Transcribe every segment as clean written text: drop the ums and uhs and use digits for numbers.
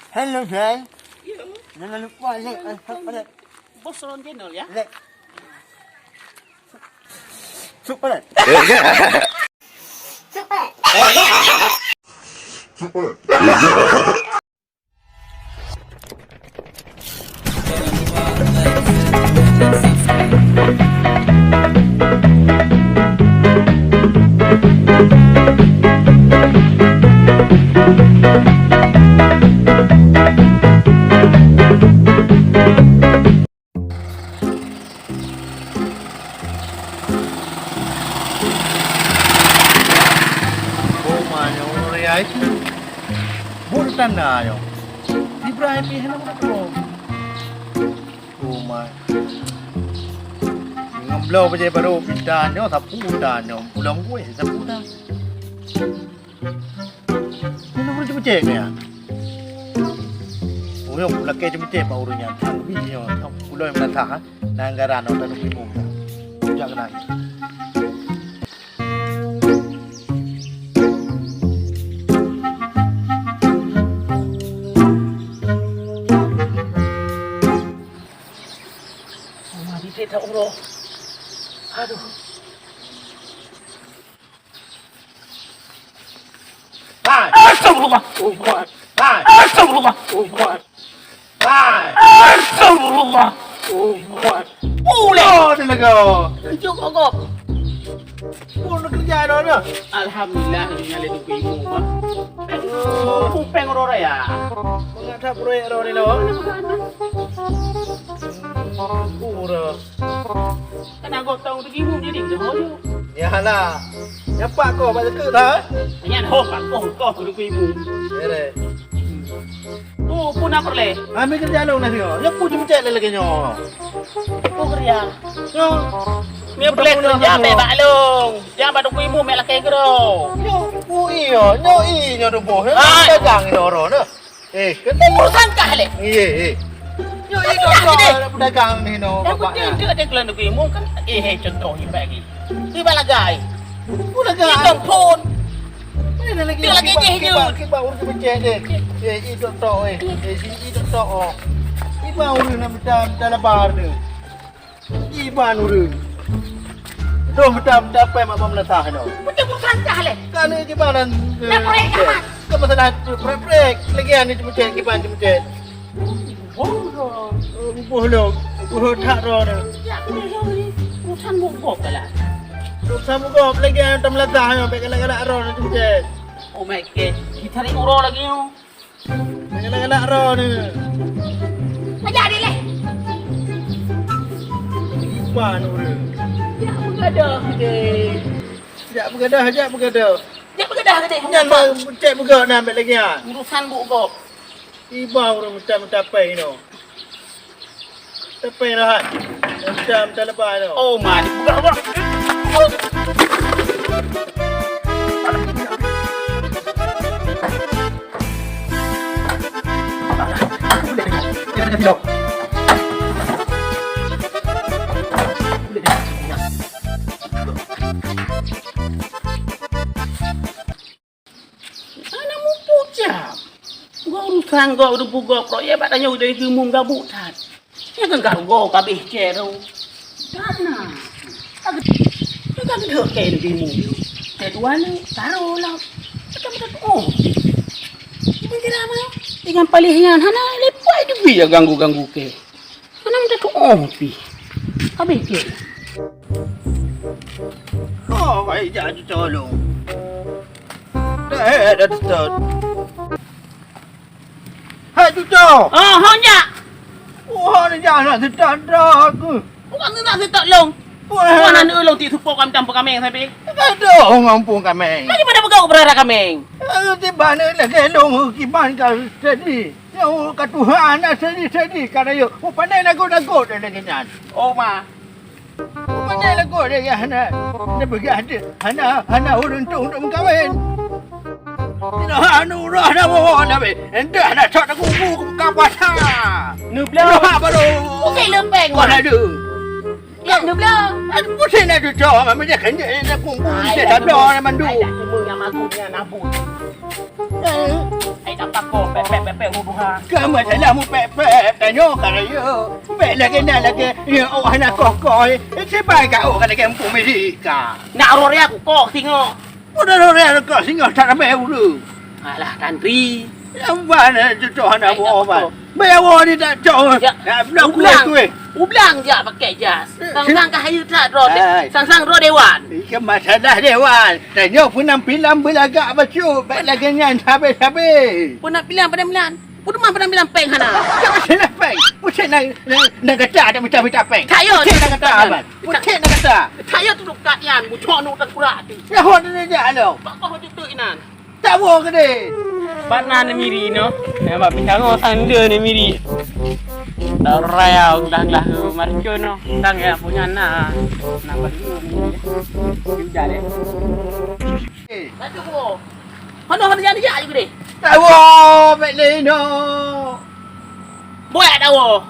Hello, Jay. Ya, Jangan lupa like. bos Ron channel ya. Like. Super. Ay, bultan na yun. Di Brian, pihan naman ako. Umay. Yung blow pa dyan paro, pindahan nyo, taputan nyo. Pulang ko eh, taputan. Ano mo rin cek ya? O yung laki cek cek pa urunya. Ang bisi nyo, ang pulau yung nataka, nanggaran o tanong pimunta. Diyan ka lagi. Kita ulo. Aduh. Hai! Astagfirullah. Oh, kuat! Hai! Astagfirullah. Oh, kuat! Hai! Astagfirullah. Oh, kuat! Boleh. Oh, talaga! Cukup kok. Puro na kerja doon na. Alhamdulillah ngalit ko yung mo. Pupeng rora ya. Mga tapro yung rin o. Puro. Kanagot taong tugimu jadi dah. Yan na. Yan pa ko, basta ka ha? Ayan ho, ko tugimu. Ere. Oh, puna perle. Ami kerja lang na siyo. Yan po yung cek lalagyan nyo. Oh, kerja. Yo. Mia perle kerja be balong. Jangan badung kuimu mek laki gero. Yo, po iyo. Yo, iyo rubo. Ah. Dagang ino no. Kena Urusan kah le? Iya. Yo, Tapi ito dah ko. gede. Dagang nino. Yang penting dia ada kelan kuimu kan contohnya bagi. Di balagai. Pula Di ka. tempon. Ini lagi Dia lagi jahil. Kiba urus becek deh. Itu to itu to. Kiba urus na dalabar deh. Kiba urus. Dong betam dapat mak meletah no. Macam urusan kah le? Kan kiba nan. Nak proyek apa? Kamu sana proyek lagi ani becek kiba becek. Oh, Bohong. Bohong tak ro ne. ya ni urusan bukok lah. Sama kau lagi ani tam meletah no bekala-kala ro ne becek. Oh my god, kita ni uro lagi yo. Bekala-kala ro ne. Ajar dia le. Kiba urus. Ya begadah gede. Jak begadah. Dia begadah gede. Jangan becek begak nak ambil lagi ah. Urusan bukok. Iba orang macam tapai no. Tapai rahat. Macam lepas no. Oh my, begadah. Anakmu pucat. Gua urusan gua udah buka proyek badannya udah himung gabutan. Ya kan karo gua kabeh cero. Karena agak gede kayak di himung. Keduanya taruh lah. Macam oh. Ibu kira apa? Dengan palihan hana lepai dewi ya ganggu ke. Hana minta tu oh pi. Kabeh ke. Oh, baik jadi tolong. Dah start. Hai tujuh. Oh, hanya. Wah, ni jangan start aku. Bukan nak setak long. Bukan nak ulong ti supok kami campur kami sampai. Aduh, ngampung kami. Lagi pada begau berara kami. Di mana lagi long kiban kau tadi. Yang katuhan tadi karena yo pandai nak lagi nyan. Oh ma. Pandai lagu dia hana. Dia berada hana urun tu untuk kawin. Tidak hanu rah dah bawa dah be. Ente hana cak aku buku kapasa. Nublah. Dah baru. Okey lempeng Kau wah. ada. Ya nublah. Aku pusing nak tu cak. Mama dia kena nak kumpul. Dia tak ada nak mandu. Ada semua yang aku punya nabut. Ai dapat kau pep buha. Kamu salah mu pep tanya kan yo. Pep lagi nak lagi ya oh anak kokoi. Sebaik kau kan lagi empu Amerika. Nak aror aku kok tengok. Udah orang kau singgah tak ramai dulu. Alah tantri. Yang mana cocok anak buah. Bayawa ni tak cocok. Nak Ublang. kuih. Ublang je pakai jas. Sang-sang kayu tak ro. Sang-sang ro dewan. Ikan masalah dewan. Tanya pun nampilan belagak baju. Baik lagi nyan habis-habis. Pun nak pilihan. Pun mah pilihan peng hana. Tak masalah peng. Pucet nak kata ada macam-macam peng. Tayo. Pucet nak kata abang. Pucet nak kata. Tayo tu dekat yan. Bucok nu tak kurat tu. Ya hot ni dia lo. Pak kau tu inan. Tak buah ke dia. Batna na miri no. Ba pinango sande ni miri. Raya undang lah marco no. Undang ya punya na. Na baru ni. Jadi. Batu ko. Hono jadi ya juga deh. Tak buah baik leno. Boy ada wo.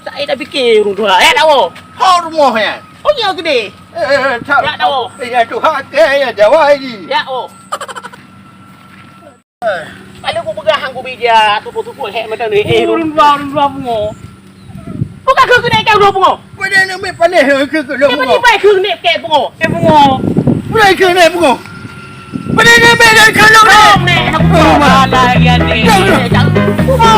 Saya dah fikir dua. Ada wo. Hot rumah ya. Oh ya gede. Tak. Ya tahu. Ya tu hak ya jawai ni. Ya oh. Kalau aku pegang aku bija tupu-tupu hek macam ni. Urun dua bungo. Bukan ke naik kau dua bungo. Pada nak mai paling ke lu. Dia mesti baik ke naik ke bungo. Bungo. Mulai ke ni bungo. Pada nak mai ke lu. Ni aku malah ya ni. Bungo.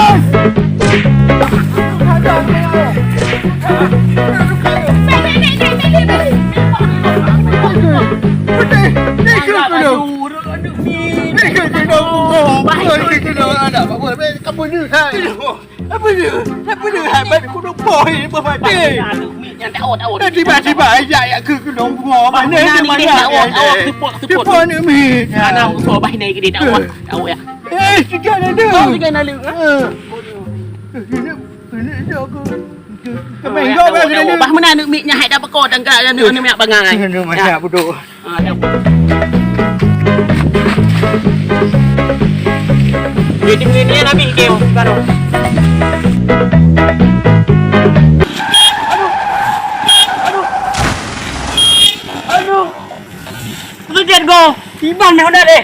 Apa ni? Apa ni? Hebat aku nak boy berpati. Yang tahu. Tiba-tiba aja ke long bunga mana Mana mana. Tipu ni mi. Anak aku sobah naik gede tahu ya. Sekian ada. Kau juga nak lu. Ini jaga. Kau bah mana nak miknya hai dapat kau dan kau ni minyak bangang ai. Ini macam bodoh. Jadi ni nabi kau karo. Aduh. Tu dia go. Tiban me onda deh.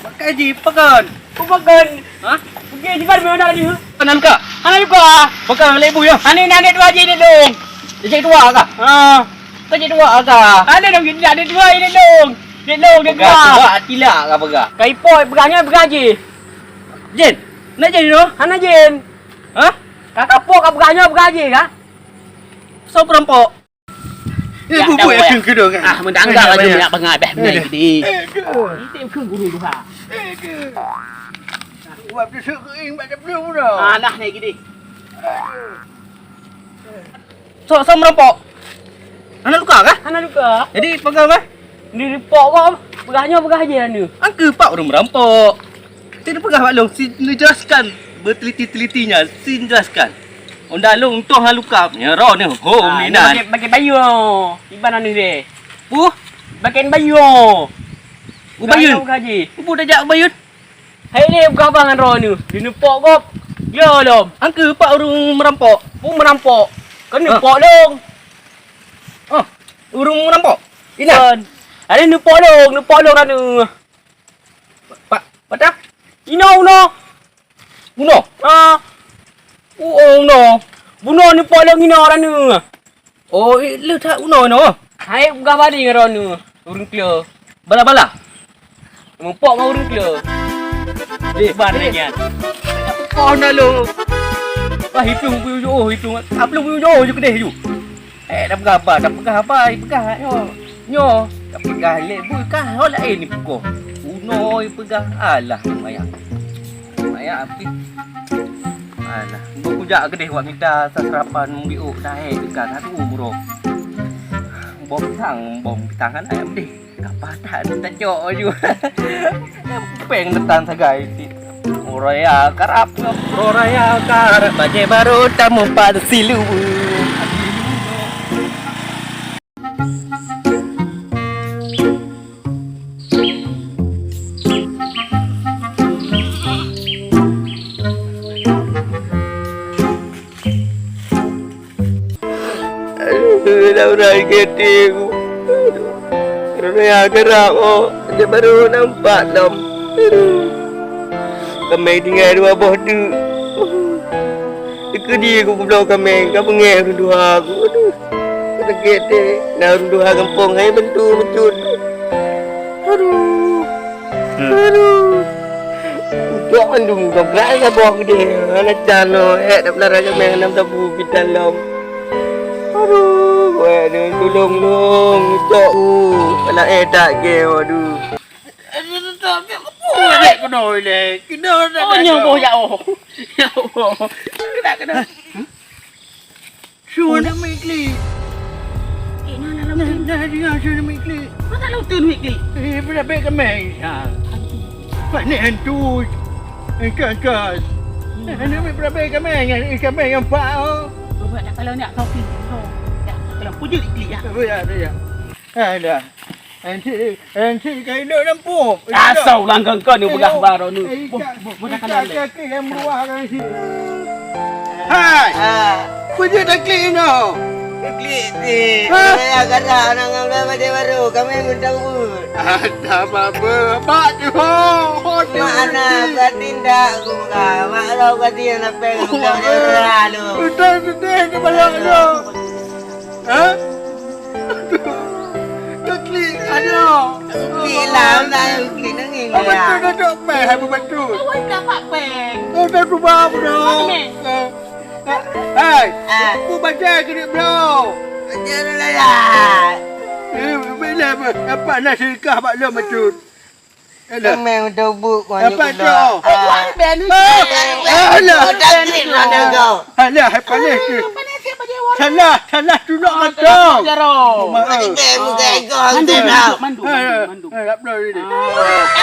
Pakai jeep pekan. Kupakan. Ha? Pergi tiban me onda lagi. Kanan ka? Ana juga. Pekan lebu ya. Ani nak dua je ni dong. Jadi dua ka? Ha. Kau jadi dua ka? Ada dong ada dua ini dong. Dia dong dia Dua tilak ka pegah. Kai poi begahnya begaji. Jen, nak jadi no? Hana jen. Ha? Kakak pok ka begahnya begaji ka? So perampok. Ya, Bubu dah, ya ya. kedua kan. Ah, mendanggak aja minyak bangai beh benar gede. Ini tim keng guru duha. Buat tu sering macam belum dah. Ah, lah naik gede. So merampok. Anak luka kah? Hana juga. Jadi pegang kah? Di pok kau begahnya begaji ni. Angka pak orang merampok. Tidak pegang Pak Long, Sin jelaskan berteliti-telitinya, Sin jelaskan. Onda Long tu hal luka, nyerah ni, ni nan. Bagi bayu. Iban ni deh. Pu, Bagian bayu. Ubayun. Begaji. Pu dah jak Ubayun. Hai ni bukan bangan ro ni. Di pok kau. Ya lom. Angka pak orang merampok. Pun merampok. Kena Ah. pok dong. Oh, orang merampok. Ini. Ada ni pok dong dah ni. Pak, patah. Ino. Bunuh. Ah. No. Bunuh ni pok dong ino dah ni. Oh, lu tak bunuh no. Hai bukan bari ro ni. Urung clear. Bala-bala. Mempok ngau urung clear. Ban ni kan. Kau nak lu. Wah, hitung buyo, hitung. Apa lu buyo je kedai ju. Dah pegang apa? Pegang yo. Nyo, tak pegang lebu kah? Hol lain ni pukul. Uno pegang. Alah, mayang. Mayang api. Alah, bujak kedai buat minta sarapan biuk dah dekat satu bro. Bom tang kan ayam deh. Kapal tak jok ju. Peng detan sagai ti. Oraya karap, baje baru tamu pada silu. Dah berai keting. Kerana gerak dia baru nampak dom. kami tinggal dua bawah tu. Ikut dia aku belau kami, kau pengeh dua aku. Aduh. Sakit deh. Nah dua kampung hai bentu becut. Aduh. Aduh. Untuk andung kau berasa bawah dia. Anak cano, dah belara kami enam tabu kita dalam. Aduh, waduh, tolong, cok. Anak tak ke, waduh. Lek kena lek. Kena dah. Oh nyoboh ya oh. Ya oh. Kena. Suruh nak main klik. Nah lalu Dah dengar suruh nak main klik. mana lalu tu duit klik. Berapa kami? Mana hantu? Kan. Ini berapa kami yang faham. Buat tak kalau nak kau klik. Ya, kalau pujuk klik ya. Ya. Ada. Nanti kau nak nampu. Asal langgang kau ni begah baru ni. Buat kalau lek. Kaki yang meruah kan si. Hai. Pujuk dah klik no. Klik ni. Saya kata orang ngambil macam baru. Kami minta urut. Ada apa-apa. Mak tu. Mana bertindak aku muka. Mak lo kasi yang nak pegang udah lu. Betul ke balak lo? Ha? Klik ada. Klik lah nak klik nangis Apa tu ya. dah dok peh hai betul. Awak dapat peng. Oh dah cuba bro. Hai. Aku baca ke dia bro. Jangan lah. Bila apa nak sedekah pak lo betul. Kami minta buk kau. Apa tu? Awak ben ni. Alah. Dah klik mana kau? Alah, hai panas tu. Mana siapa dia awak? Salah tu nak kau. Jaro. Kita muka kau hantar tau. Mandu. Tak boleh ni.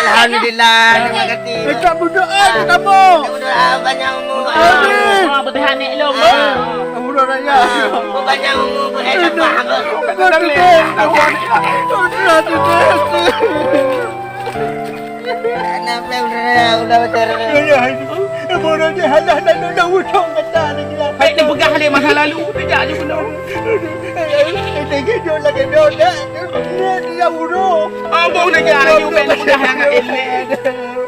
Alhamdulillah. Terima kasih. Tak berdoa kamu. Banyak umur. Betul hanik lo. Murah raya. Banyak umur. Banyak umur. Kau tu Kenapa udah bercerai? Murah dia halah dah usung kata lagi lah. Baik dia pegang halik masa lalu. Tidak je belum. Dia lagi dia urut. Abang lagi ada juga pegang hangat elok.